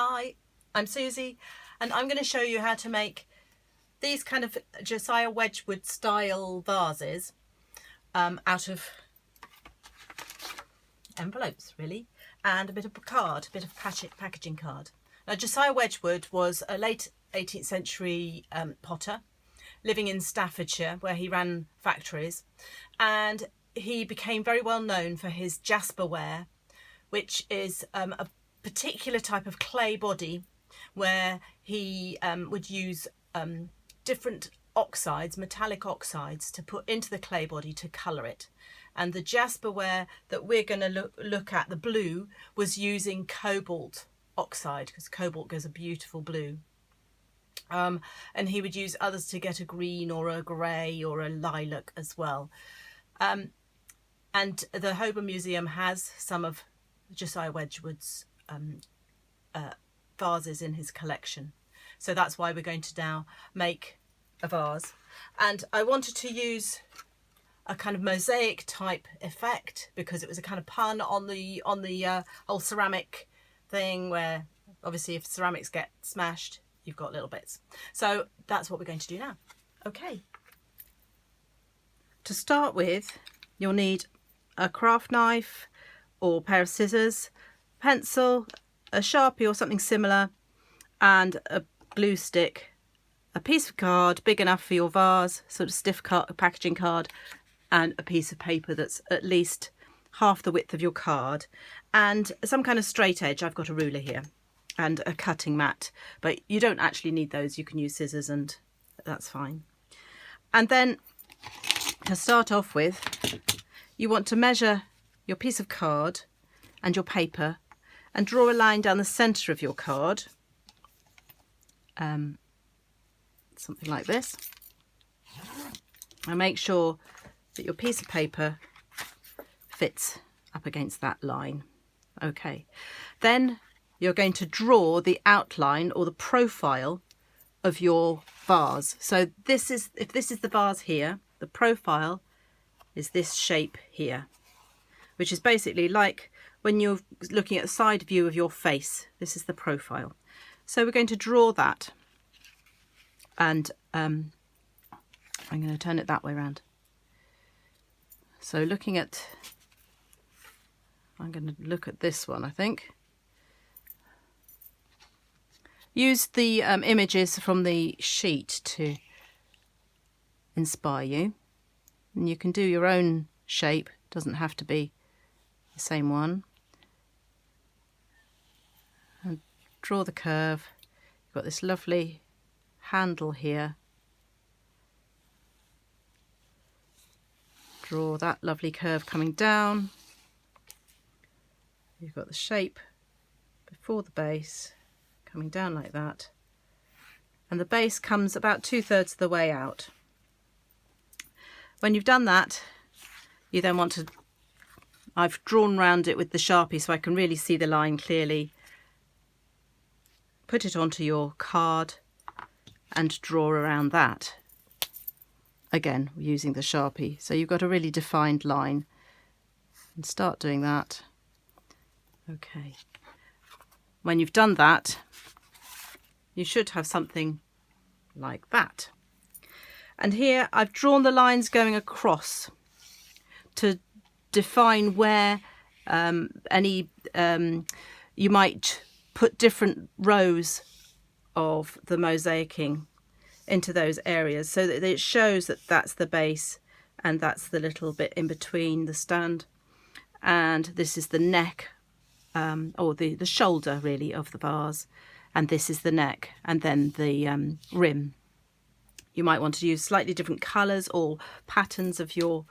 Hi, I'm Susie and I'm going to show you how to make these kind of Josiah Wedgewood style vases out of envelopes really, and a bit of card, a bit of packaging card. Now Josiah Wedgewood was a late 18th century potter living in Staffordshire where he ran factories, and he became very well known for his jasperware, which is a particular type of clay body where he would use different oxides, metallic oxides, to put into the clay body to colour it. And the jasperware that we're going to look at, the blue, was using cobalt oxide because cobalt gives a beautiful blue. And he would use others to get a green or a grey or a lilac as well. And the Holborn Museum has some of Josiah Wedgwood's vases in his collection. So that's why we're going to now make a vase. And I wanted to use a kind of mosaic type effect because it was a kind of pun on the whole ceramic thing, where obviously if ceramics get smashed, you've got little bits. So that's what we're going to do now. Okay. To start with, you'll need a craft knife or pair of scissors, pencil, a Sharpie or something similar, and a glue stick, a piece of card big enough for your vase, sort of stiff packaging card, and a piece of paper that's at least half the width of your card, and some kind of straight edge. I've got a ruler here and a cutting mat, but you don't actually need those. You can use scissors and that's fine. And then to start off with, you want to measure your piece of card and your paper and draw a line down the centre of your card, something like this, and make sure that your piece of paper fits up against that line. Okay, then you're going to draw the outline or the profile of your vase. So this is, if this is the vase here, the profile is this shape here, which is basically like when you're looking at the side view of your face. This is the profile. So we're going to draw that, and I'm going to turn it that way around. So looking at, I'm going to look at this one, I think. Use the images from the sheet to inspire you. And you can do your own shape, it doesn't have to be the same one. And draw the curve. You've got this lovely handle here. Draw that lovely curve coming down. You've got the shape before the base coming down like that, and the base comes about 2/3 of the way out. When you've done that, you then want to, I've drawn around it with the Sharpie so I can really see the line clearly, put it onto your card and draw around that, again using the Sharpie, so you've got a really defined line, and start doing that. Okay, when you've done that, you should have something like that. And here I've drawn the lines going across to define where you might put different rows of the mosaicing into those areas, so that it shows that that's the base and that's the little bit in between the stand, and this is the neck, or the shoulder really of the vase, and this is the neck, and then the rim. You might want to use slightly different colours or patterns of your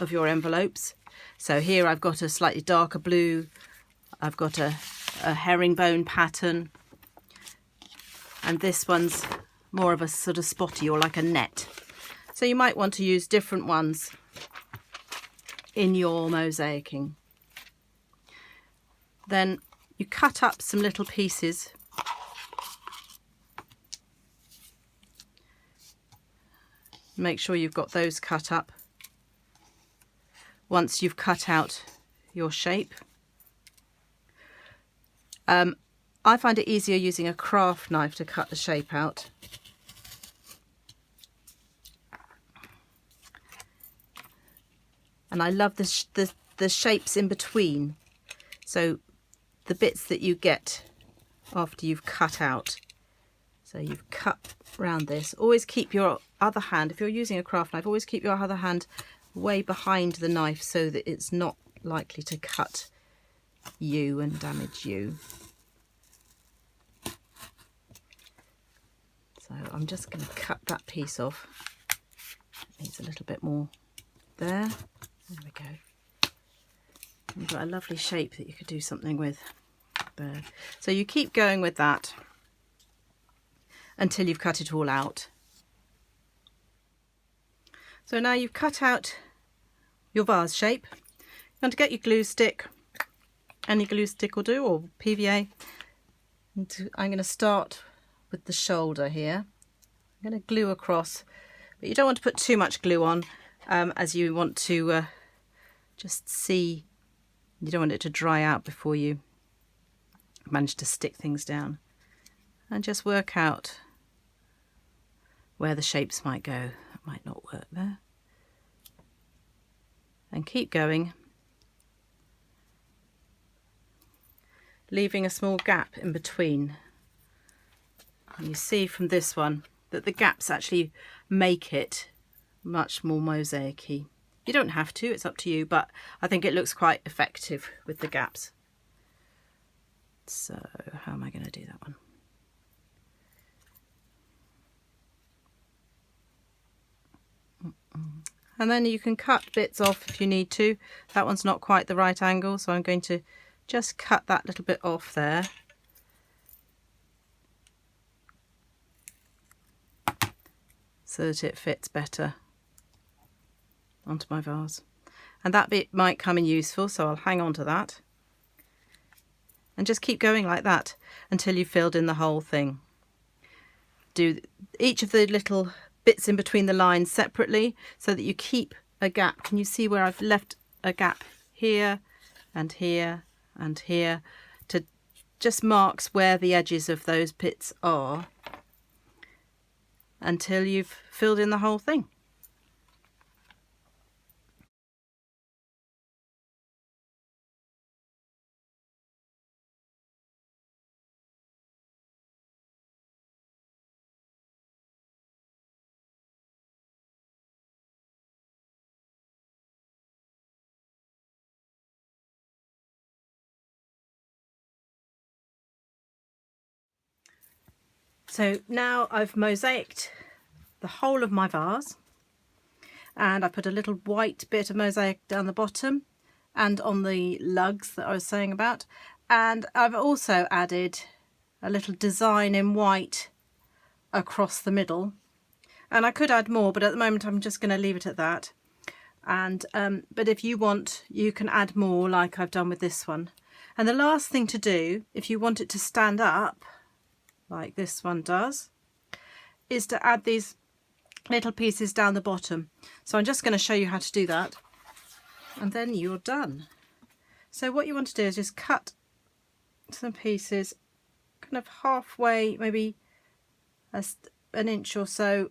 envelopes. So here I've got a slightly darker blue, I've got a herringbone pattern, and this one's more of a sort of spotty or like a net. So you might want to use different ones in your mosaicing. Then you cut up some little pieces. Make sure you've got those cut up. Once you've cut out your shape, I find it easier using a craft knife to cut the shape out. And I love the shapes in between. So the bits that you get after you've cut out. So you've cut round this. Always keep your other hand, if you're using a craft knife, always keep your other hand way behind the knife so that it's not likely to cut you and damage you. So I'm just going to cut that piece off. It needs a little bit more there. There we go. You've got a lovely shape that you could do something with there. So you keep going with that until you've cut it all out. So now you've cut out your vase shape. You want to get your glue stick. Any glue stick will do, or PVA. And I'm going to start with the shoulder here. I'm going to glue across, but you don't want to put too much glue on, as you want to just see. You don't want it to dry out before you manage to stick things down. And just work out where the shapes might go. That might not work there. And keep going, leaving a small gap in between. And you see from this one that the gaps actually make it much more mosaic-y. You don't have to, it's up to you, but I think it looks quite effective with the gaps. So how am I going to do that one? And then you can cut bits off if you need to. That one's not quite the right angle, so I'm going to just cut that little bit off there. So that it fits better onto my vase. And that bit might come in useful, so I'll hang on to that. And just keep going like that until you've filled in the whole thing. Do each of the little bits in between the lines separately so that you keep a gap. Can you see where I've left a gap here and here and here? To just marks where the edges of those bits are until you've filled in the whole thing. So now I've mosaiced the whole of my vase, and I put a little white bit of mosaic down the bottom and on the lugs that I was saying about, and I've also added a little design in white across the middle, and I could add more, but at the moment I'm just going to leave it at that. And but if you want, you can add more like I've done with this one. And the last thing to do, if you want it to stand up like this one does, is to add these little pieces down the bottom. So I'm just going to show you how to do that, and then you're done. So what you want to do is just cut some pieces kind of halfway, maybe an inch or so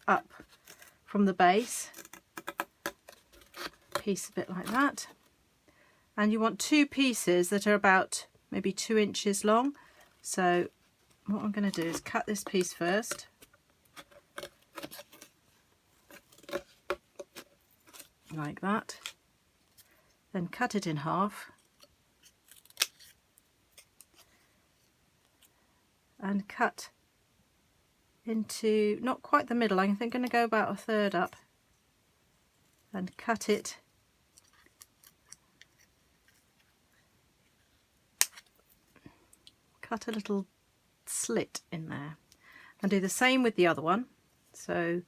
up from the base, piece a bit like that. And you want two pieces that are about maybe 2 inches long. So what I'm going to do is cut this piece first, like that, then cut it in half and cut into not quite the middle. I think I'm going to go about a third up and cut it a little slit in there, and do the same with the other one. So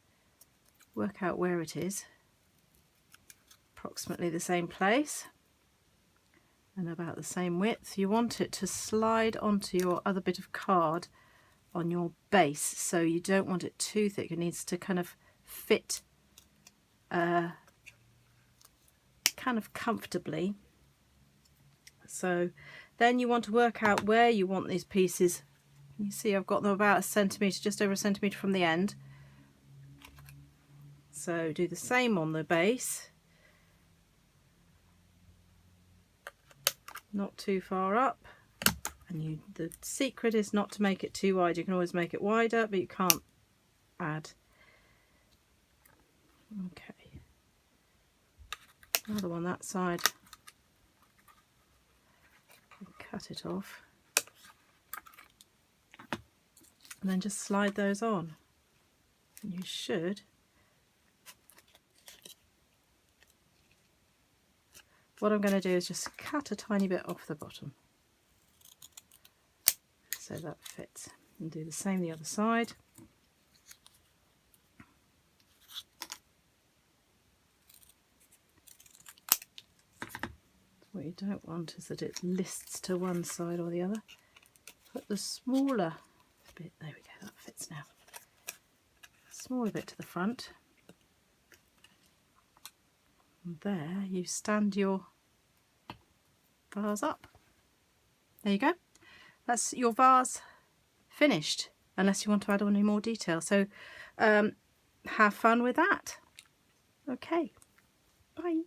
work out where it is, approximately the same place and about the same width. You want it to slide onto your other bit of card on your base, so you don't want it too thick. It needs to kind of fit kind of comfortably. So then you want to work out where you want these pieces. You see I've got them about a centimetre, just over a centimetre from the end. So do the same on the base. Not too far up. And the secret is not to make it too wide. You can always make it wider, but you can't add. Okay. Another one that side. Cut it off. And then just slide those on. You should. What I'm going to do is just cut a tiny bit off the bottom. So that fits. And do the same the other side. What you don't want is that it lists to one side or the other. Put the smaller bit, there we go, that fits now. Smaller bit to the front. And there you stand your vase up. There you go. That's your vase finished, unless you want to add on any more detail. So have fun with that. Okay, bye.